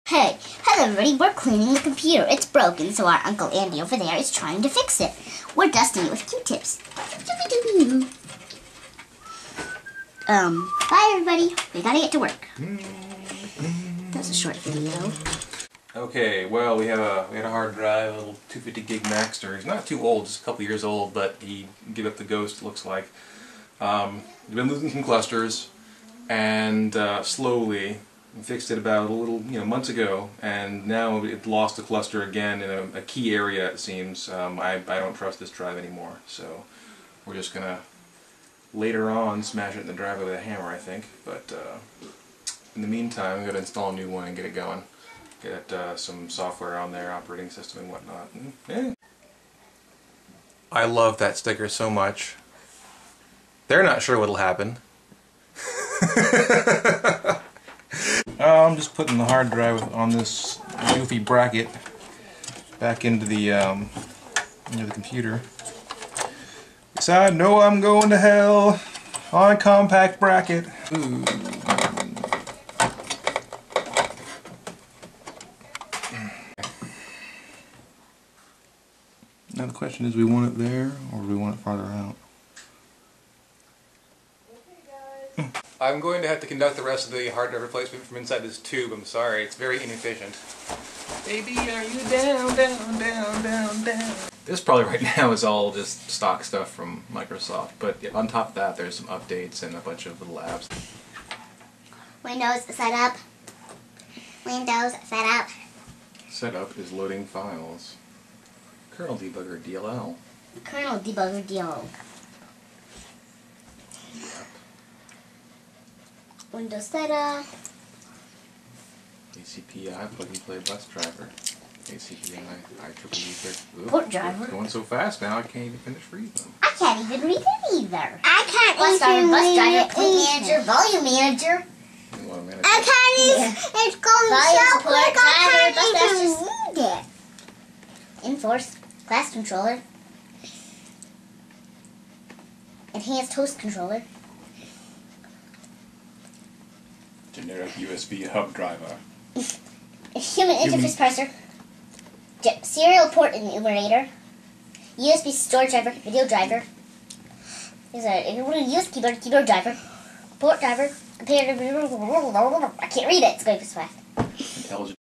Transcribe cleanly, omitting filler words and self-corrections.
Hey, hello everybody, we're cleaning the computer. It's broken, so our Uncle Andy over there is trying to fix it. We're dusting it with Q-tips. Bye everybody. We gotta get to work. That's a short video. Okay, well we had a hard drive, a little 250 gig Maxter. He's not too old, just a couple years old, but he gave up the ghost, it looks like. He's been losing some clusters, and slowly fixed it about months ago, and now it lost a cluster again in a key area, it seems. I don't trust this drive anymore, so we're just gonna later on smash it in the drive with a hammer, I think. But in the meantime, I'm gonna install a new one and get it going. Get some software on there, operating system and whatnot. I love that sticker so much. They're not sure what'll happen. I'm just putting the hard drive on this goofy bracket back into the computer. Yes, I know I'm going to hell on a compact bracket. Ooh. Now the question is, do we want it there or do we want it farther out? I'm going to have to conduct the rest of the hard drive replacement from inside this tube. I'm sorry, it's very inefficient. Baby, are you down, down, down, down, down? This probably right now is all just stock stuff from Microsoft, but on top of that there's some updates and a bunch of little apps. Windows setup. Windows setup. Setup is loading files. Kernel Debugger DLL. Kernel Debugger DLL. Windows setup. ACPI plug-and-play bus driver. ACPI IEEE. Port driver. It's going so fast now I can't even finish reading them. I can't even read it either. I can't Bus driver, bus driver, port manager, volume manager. I can't even, it's going so quick, I can't even read it. Enforce, class controller. Enhanced host controller. Generic USB hub driver. Human interface parser. Serial port enumerator. USB storage driver, video driver. There's a USB keyboard driver. Port driver. I can't read it, it's going so fast. Intelligent